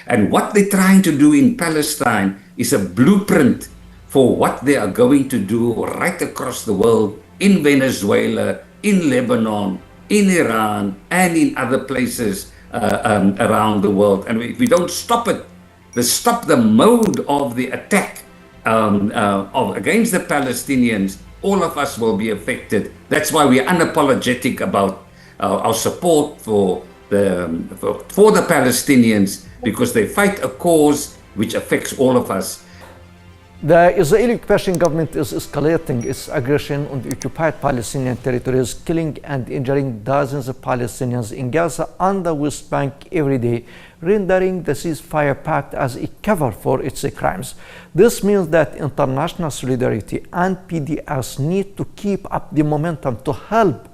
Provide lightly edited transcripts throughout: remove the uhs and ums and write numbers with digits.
And what they're trying to do in Palestine is a blueprint for what they are going to do right across the world, in Venezuela, in Lebanon, in Iran, and in other places around the world. And if we don't stop it, stop the mode of the attack against the Palestinians, all of us will be affected. That's why we're unapologetic about our support for the Palestinians, because they fight a cause which affects all of us. The Israeli occupation government is escalating its aggression on the occupied Palestinian territories, killing and injuring dozens of Palestinians in Gaza and the West Bank every day, rendering the ceasefire pact as a cover for its crimes. This means that international solidarity and PDS need to keep up the momentum to help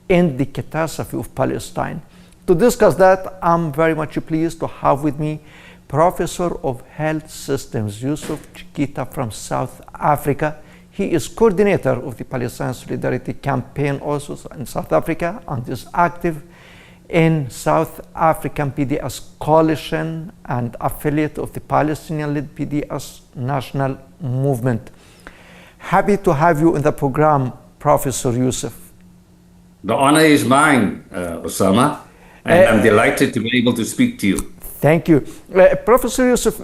end the catastrophe of Palestine. To discuss that, I'm very much pleased to have with me Professor of Health Systems, Usuf Chikte from South Africa. He is coordinator of the Palestine Solidarity Campaign also in South Africa and is active in South African PDS Coalition and affiliate of the Palestinian-led PDS National Movement. Happy to have you in the program, Professor Usuf. The honor is mine, Osama, and I'm delighted to be able to speak to you. Thank you. Professor Usuf,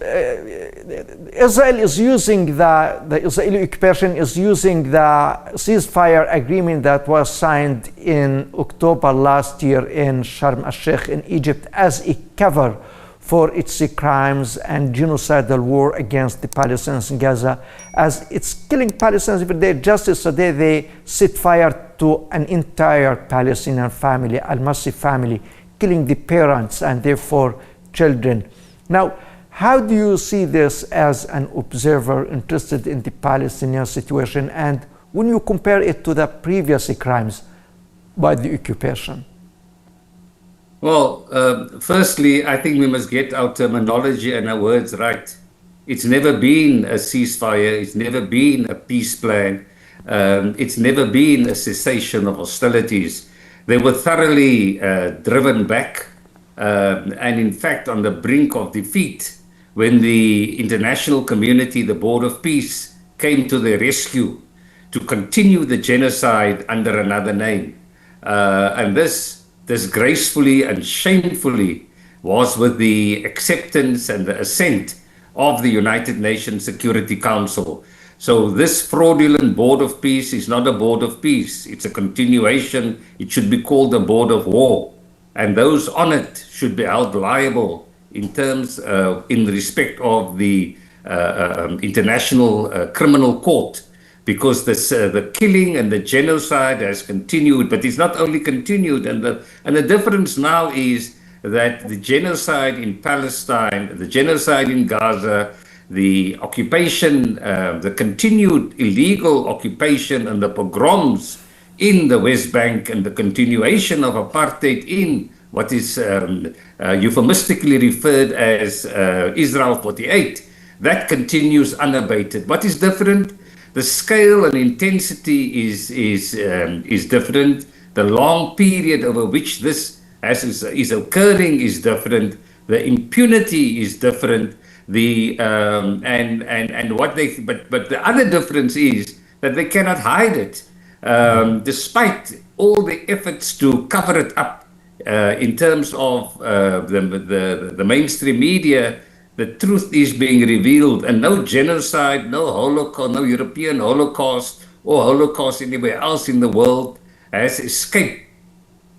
Israel is using the Israeli occupation is using the ceasefire agreement that was signed in October last year in Sharm el-Sheikh in Egypt as a cover for its crimes and genocidal war against the Palestinians in Gaza, as it's killing Palestinians every day. Just yesterday, they set fire to an entire Palestinian family, Al-Masri family, killing the parents and therefore children. Now, how do you see this as an observer interested in the Palestinian situation, and when you compare it to the previous crimes by the occupation? Well, firstly, I think we must get our terminology and our words right. It's never been a ceasefire. It's never been a peace plan. It's never been a cessation of hostilities. They were thoroughly driven back. And in fact, on the brink of defeat, when the international community, the Board of Peace, came to their rescue to continue the genocide under another name. And this disgracefully and shamefully was with the acceptance and the assent of the United Nations Security Council. So this fraudulent Board of Peace is not a Board of Peace. It's a continuation. It should be called a Board of War. And those on it should be held liable in terms, in respect of the International Criminal Court, because the killing and the genocide has continued. But it's not only continued, and the difference now is that the genocide in Palestine, the genocide in Gaza, the occupation, the continued illegal occupation and the pogroms in the West Bank, and the continuation of apartheid in what is euphemistically referred as Israel 48, that continues unabated. What is different? The scale and intensity is different. The long period over which this is occurring is different. The impunity is different. The but the other difference is that they cannot hide it. Despite all the efforts to cover it up in terms of the mainstream media, the truth is being revealed, and no genocide, no Holocaust, no European Holocaust or Holocaust anywhere else in the world has escaped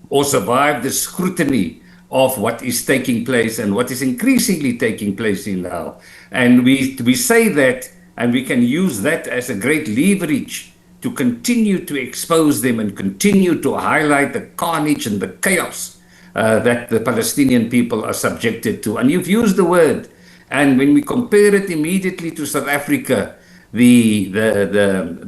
or survived the scrutiny of what is taking place and what is increasingly taking place in now. And we say that, and we can use that as a great leverage to continue to expose them and continue to highlight the carnage and the chaos that the Palestinian people are subjected to. And you've used the word, and when we compare it immediately to South Africa, the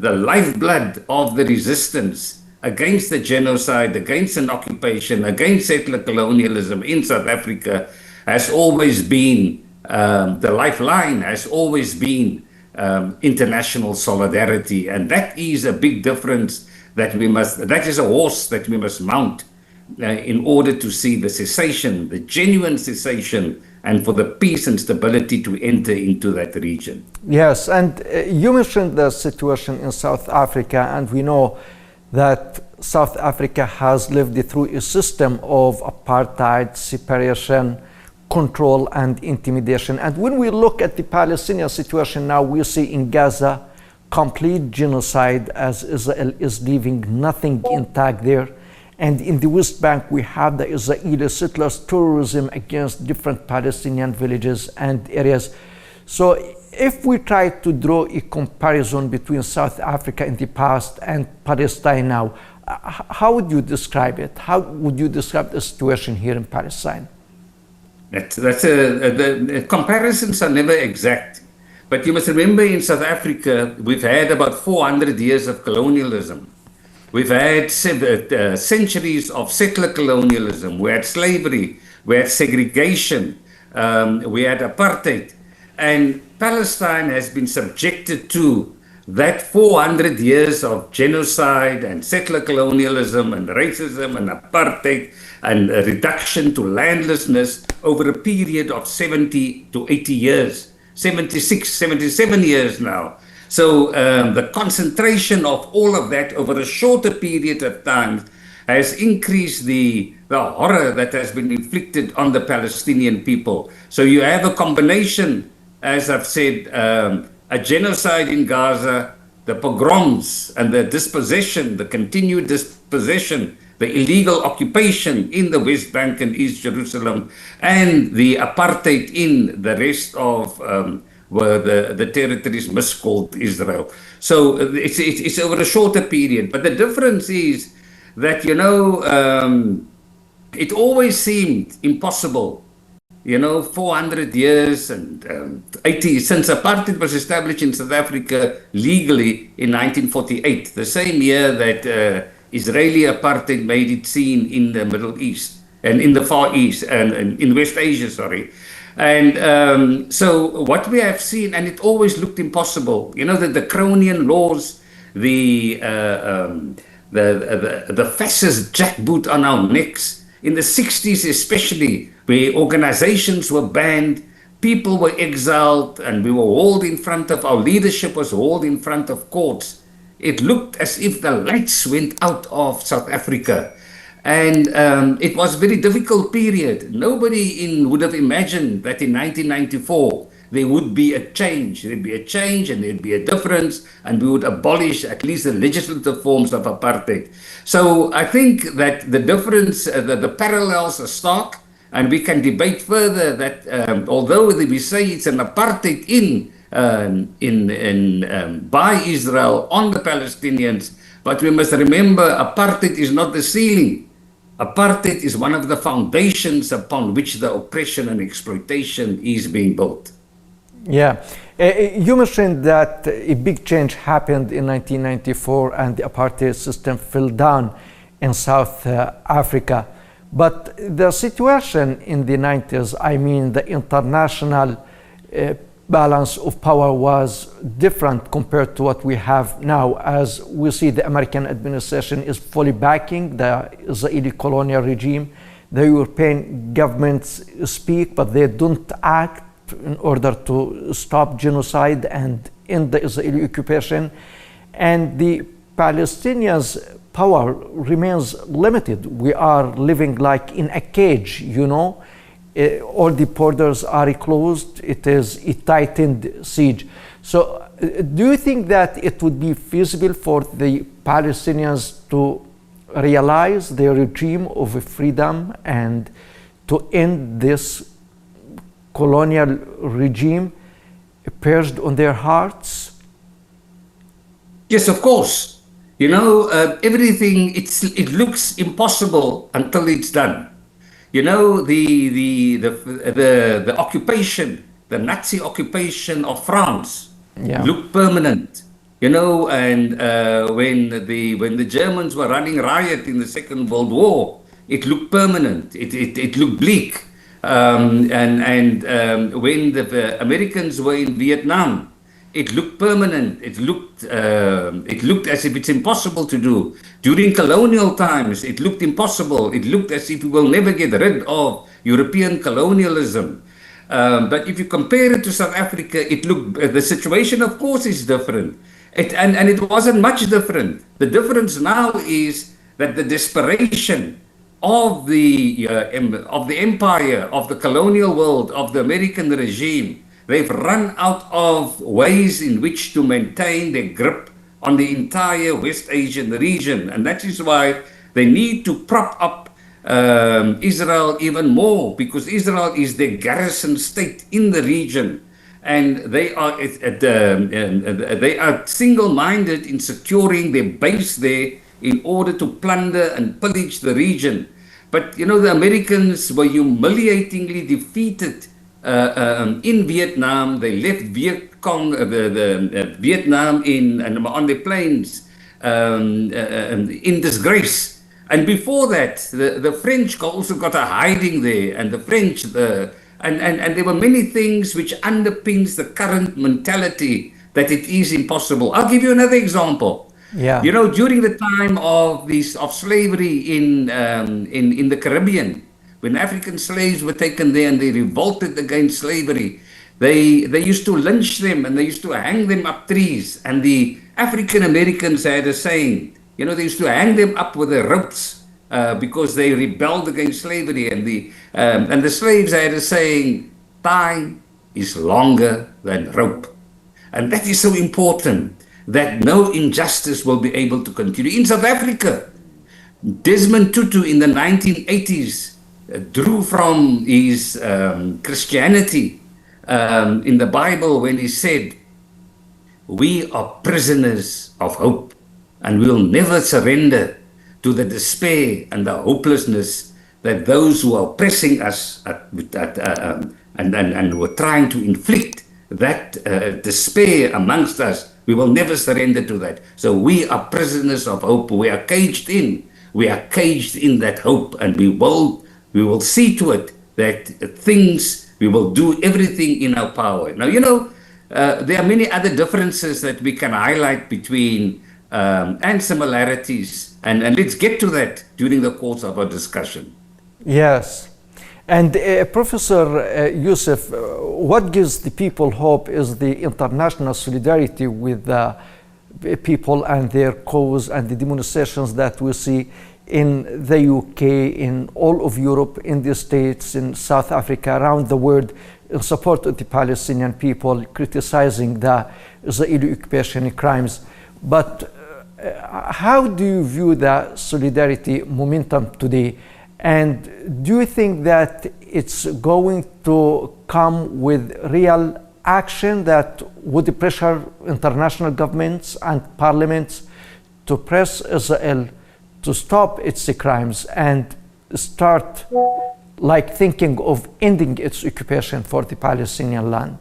lifeblood of the resistance against the genocide, against an occupation, against settler colonialism in South Africa has always been, the lifeline has always been international solidarity. And that is a big difference that is a horse that we must mount in order to see the cessation, the genuine cessation and for the peace and stability to enter into that region. Yes, and you mentioned the situation in South Africa, and we know that South Africa has lived through a system of apartheid, separation, control, and intimidation. And when we look at the Palestinian situation now, we see in Gaza complete genocide as Israel is leaving nothing intact there. And in the West Bank, we have the Israeli settlers' terrorism against different Palestinian villages and areas. So if we try to draw a comparison between South Africa in the past and Palestine now, how would you describe it? How would you describe the situation here in Palestine? The comparisons are never exact. But you must remember, in South Africa, we've had about 400 years of colonialism. We've had centuries of settler colonialism. We had slavery. We had segregation. We had apartheid. And Palestine has been subjected to that 400 years of genocide and settler colonialism and racism and apartheid and a reduction to landlessness over a period of 70 to 80 years, 76, 77 years now. So the concentration of all of that over a shorter period of time has increased the horror that has been inflicted on the Palestinian people. So you have a combination, as I've said, a genocide in Gaza, the pogroms and the dispossession, the continued dispossession, the illegal occupation in the West Bank and East Jerusalem, and the apartheid in the rest of the territories miscalled Israel. So it's over a shorter period. But the difference is that, it always seemed impossible. 400 years and 80 since apartheid was established in South Africa legally in 1948, the same year that Israeli apartheid made it seen in the Middle East and in the Far East and in West Asia, sorry. And so what we have seen, and it always looked impossible, that the Cronian laws, the fascist jackboot on our necks, in the 60s especially, where organizations were banned, people were exiled, and we were hauled in front of, our leadership was hauled in front of courts. It looked as if the lights went out of South Africa. And it was a very difficult period. Nobody would have imagined that in 1994, there would be a change. There'd be a change and there'd be a difference, and we would abolish at least the legislative forms of apartheid. So I think that the difference, the parallels are stark, and we can debate further that although we say it's an apartheid by Israel on the Palestinians, but we must remember apartheid is not the ceiling. Apartheid is one of the foundations upon which the oppression and exploitation is being built. Yeah. You mentioned that a big change happened in 1994 and the apartheid system fell down in South Africa. But the situation in the 90s, the international balance of power was different compared to what we have now, as we see the American administration is fully backing the Israeli colonial regime. The European governments speak, but they don't act in order to stop genocide and end the Israeli occupation. And the Palestinians' power remains limited. We are living like in a cage, all the borders are closed. It is a tightened siege. So do you think that it would be feasible for the Palestinians to realize their regime of freedom and to end this colonial regime perched on their hearts? Yes, of course. Everything, it looks impossible until it's done. The occupation, the Nazi occupation of France, looked permanent. And when the Germans were running riot in the Second World War, it looked permanent. It looked bleak. And when the Americans were in Vietnam, it looked permanent. It looked as if it's impossible to do. During colonial times, it looked impossible. It looked as if we will never get rid of European colonialism. But if you compare it to South Africa, the situation, of course, is different. And it wasn't much different. The difference now is that the desperation of the empire, of the colonial world, of the American regime, they've run out of ways in which to maintain their grip on the entire West Asian region. And that is why they need to prop up Israel even more, because Israel is the garrison state in the region. And they are single-minded in securing their base there in order to plunder and pillage the region. But, you know, the Americans were humiliatingly defeated in Vietnam. They left Vietnam on their planes in disgrace. And before that, the French also got a hiding there, and the French, and there were many things which underpins the current mentality that it is impossible. I'll give you another example. Yeah. You know, during the time of slavery in the Caribbean, when African slaves were taken there and they revolted against slavery, they used to lynch them and they used to hang them up trees. And the African Americans had a saying, you know, they used to hang them up with the ropes because they rebelled against slavery. And the slaves had a saying, time is longer than rope. And that is so important, that no injustice will be able to continue. In South Africa, Desmond Tutu in the 1980s drew from his Christianity in the Bible when he said, "We are prisoners of hope, and we will never surrender to the despair and the hopelessness that those who are oppressing us and were trying to inflict that despair amongst us. We will never surrender to that. So we are prisoners of hope. We are caged in. We are caged in that hope, and we will see to it that we will do everything in our power." Now, you know, there are many other differences that we can highlight between and similarities, and let's get to that during the course of our discussion. Yes. And Professor Usuf, what gives the people hope is the international solidarity with the people and their cause, and the demonstrations that we see in the UK, in all of Europe, in the States, in South Africa, around the world, in support of the Palestinian people, criticizing the Israeli occupation crimes. But how do you view the solidarity momentum today? And do you think that it's going to come with real action that would pressure international governments and parliaments to press Israel to stop its crimes and start like thinking of ending its occupation for the Palestinian land?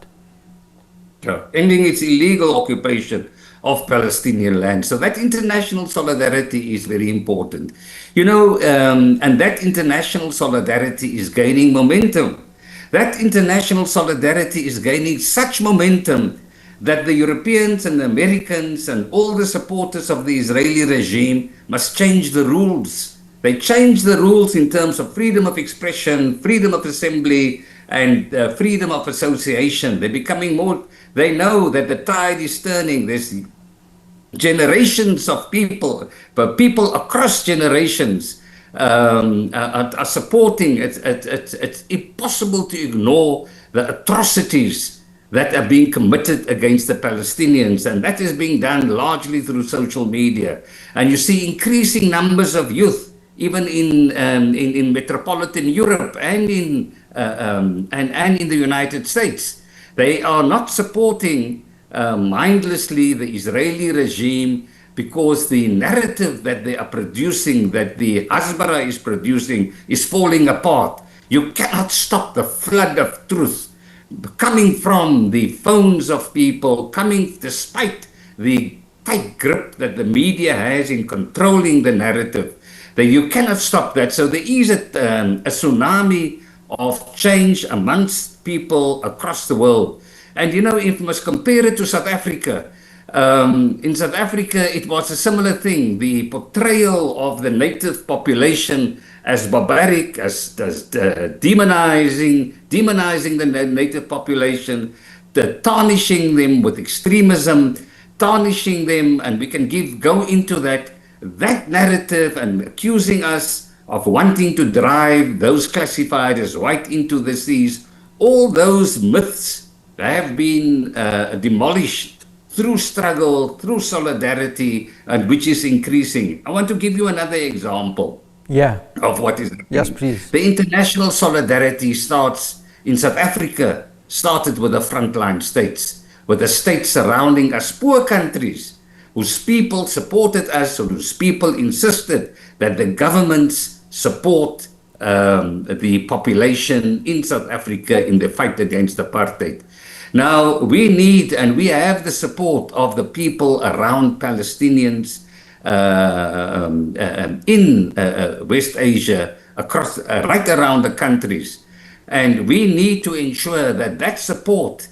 Sure. Ending its illegal occupation of Palestinian land. So that international solidarity is very important. You know, and that international solidarity is gaining momentum. That international solidarity is gaining such momentum that the Europeans and the Americans and all the supporters of the Israeli regime must change the rules. They change the rules in terms of freedom of expression, freedom of assembly, and freedom of association. They're becoming more, they know that the tide is turning. There's generations of people, but people across generations are supporting. It's impossible to ignore the atrocities that are being committed against the Palestinians, and that is being done largely through social media. And you see increasing numbers of youth, even in metropolitan Europe and in the United States. They are not supporting mindlessly the Israeli regime because the narrative that they are producing, that the Hasbara is producing, is falling apart. You cannot stop the flood of truth coming from the phones of people, coming despite the tight grip that the media has in controlling the narrative. That you cannot stop that. So there is a tsunami of change amongst people across the world. And you know, if you must compare it to South Africa, In South Africa, it was a similar thing. The portrayal of the native population as barbaric, as demonizing the native population, the tarnishing them with extremism, tarnishing them, and we can go into that narrative and accusing us of wanting to drive those classified as white into the seas. All those myths have been demolished through struggle, through solidarity, and which is increasing. I want to give you another example Yeah. of what is happening. Yes, please. The international solidarity starts in South Africa, started with the frontline states, with the states surrounding us, poor countries, whose people supported us, or whose people insisted that the governments support the population in South Africa in the fight against apartheid. Now, we need and we have the support of the people around Palestinians in West Asia, across right around the countries. And we need to ensure that that support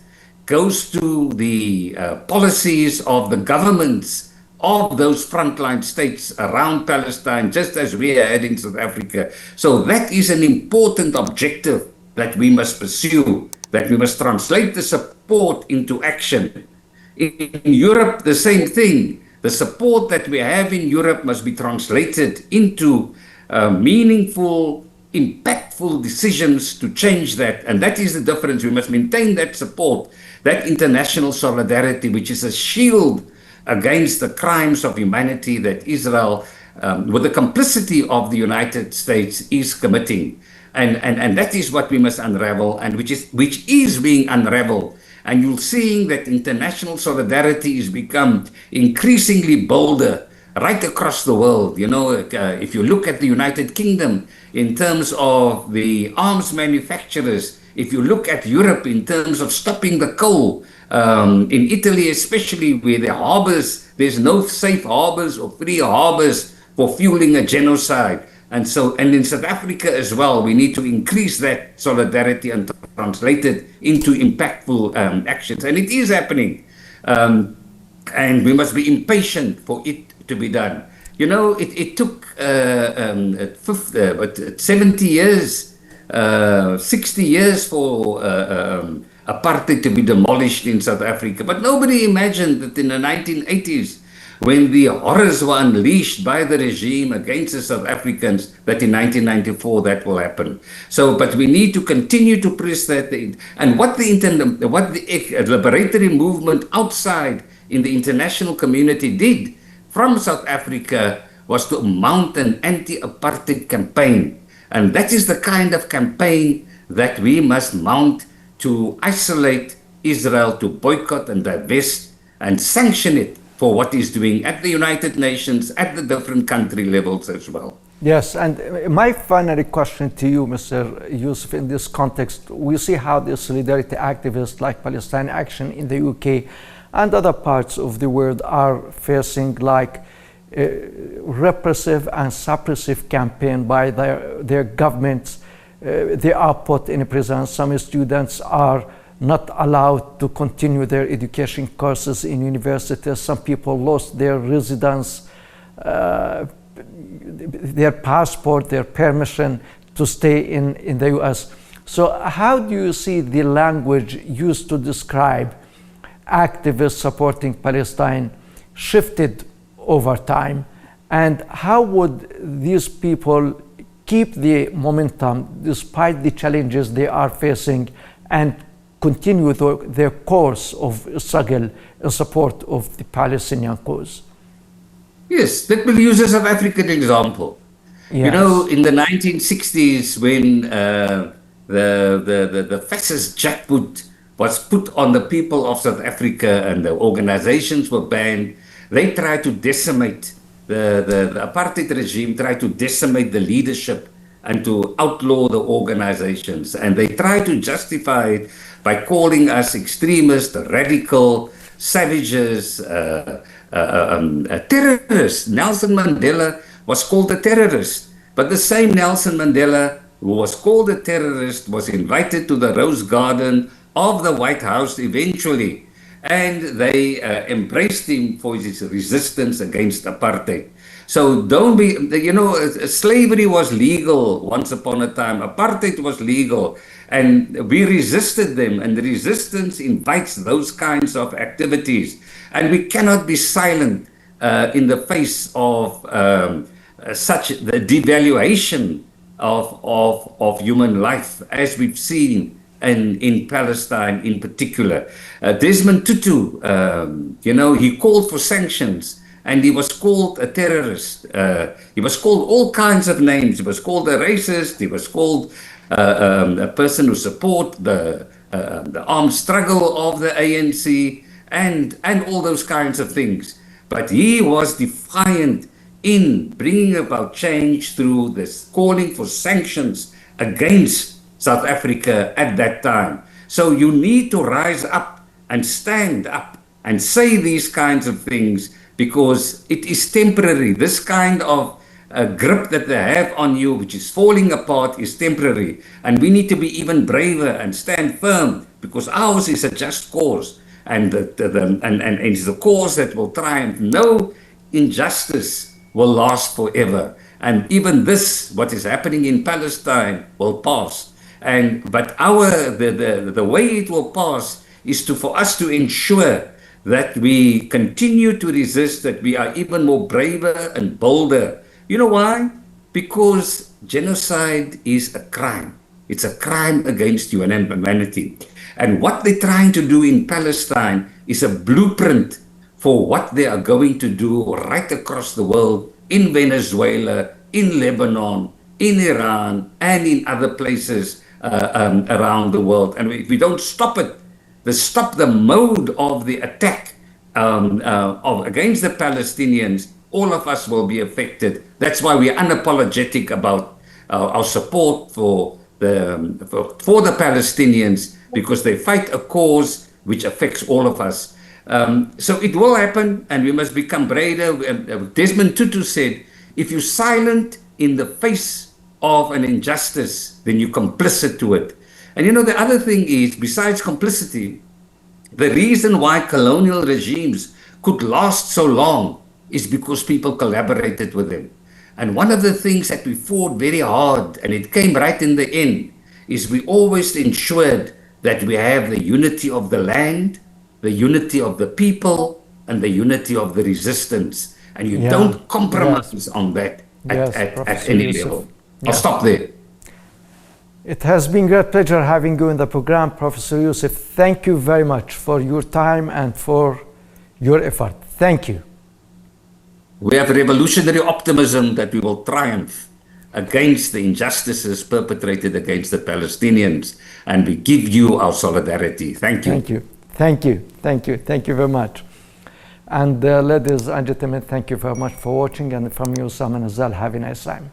goes to the policies of the governments of those frontline states around Palestine, just as we had in South Africa. So that is an important objective that we must pursue, that we must translate the support into action. In Europe, the same thing. The support that we have in Europe must be translated into meaningful, impactful decisions to change that. And that is the difference. We must maintain that support, that international solidarity, which is a shield against the crimes of humanity that Israel, with the complicity of the United States, is committing. And that is what we must unravel, and which is being unraveled. And you're seeing that international solidarity has become increasingly bolder right across the world. You know, if you look at the United Kingdom in terms of the arms manufacturers, if you look at Europe in terms of stopping the coal, in Italy especially, where the harbors, there's no safe harbors or free harbors for fueling a genocide. And in South Africa as well, we need to increase that solidarity and translate it into impactful actions. And it is happening. And we must be impatient for it to be done. You know, it took 70 years, 60 years for apartheid to be demolished in South Africa. But nobody imagined that in the 1980s, when the horrors were unleashed by the regime against the South Africans, that in 1994 that will happen. So, but we need to continue to press that. And what the liberatory movement outside in the international community did from South Africa was to mount an anti-apartheid campaign. And that is the kind of campaign that we must mount to isolate Israel, to boycott and divest and sanction it for what it's doing at the United Nations, at the different country levels as well. Yes, and my final question to you, Mr. Usuf, in this context, we see how the solidarity activists like Palestine Action in the UK and other parts of the world are facing like repressive and suppressive campaign by their governments. They are put in prison. Some students are not allowed to continue their education courses in universities. Some people lost their residence, their passport, their permission to stay in the US. So how do you see the language used to describe activists supporting Palestine shifted over time? And how would these people keep the momentum despite the challenges they are facing and continue their course of struggle in support of the Palestinian cause? Yes, let me use a South African example. Yes. You know, in the 1960s, when the fascist jackboot was put on the people of South Africa and the organizations were banned, they tried to decimate, the apartheid regime tried to decimate the leadership and to outlaw the organizations. And they tried to justify it by calling us extremists, radical, savages, terrorists. Nelson Mandela was called a terrorist. But the same Nelson Mandela who was called a terrorist was invited to the Rose Garden of the White House eventually and they embraced him for his resistance against apartheid. So don't be, slavery was legal once upon a time. Apartheid was legal, and we resisted them. And the resistance invites those kinds of activities. And we cannot be silent in the face of such the devaluation of human life, as we've seen in Palestine in particular. Desmond Tutu, he called for sanctions, and he was called a terrorist. He was called all kinds of names. He was called a racist. He was called a person who support the armed struggle of the ANC, and all those kinds of things. But he was defiant in bringing about change through this calling for sanctions against South Africa at that time. So you need to rise up and stand up and say these kinds of things, because it is temporary. This kind of grip that they have on you, which is falling apart, is temporary. And we need to be even braver and stand firm, because ours is a just cause. And it's the cause that will triumph. No injustice will last forever. And even this, what is happening in Palestine, will pass. But the way it will pass is for us to ensure that we continue to resist, that we are even more braver and bolder. You know why? Because genocide is a crime. It's a crime against humanity. And what they're trying to do in Palestine is a blueprint for what they are going to do right across the world, in Venezuela, in Lebanon, in Iran, and in other places around the world. And if we don't stop it, stop the mode of the attack against the Palestinians, all of us will be affected. That's why we are unapologetic about our support for the Palestinians, because they fight a cause which affects all of us. So it will happen, and we must become braver. Desmond Tutu said, if you're silent in the face of an injustice, then you're complicit to it. And the other thing is, besides complicity, the reason why colonial regimes could last so long is because people collaborated with them. And one of the things that we fought very hard, and it came right in the end, is we always ensured that we have the unity of the land, the unity of the people, and the unity of the resistance. And you don't compromise on that at any level. I'll stop there. It has been a great pleasure having you in the program, Professor Usuf. Thank you very much for your time and for your effort. Thank you. We have revolutionary optimism that we will triumph against the injustices perpetrated against the Palestinians, and we give you our solidarity. Thank you. Thank you. Thank you. Thank you. Thank you very much. And ladies and gentlemen, thank you very much for watching, and from you, Sam and Azal, have a nice time.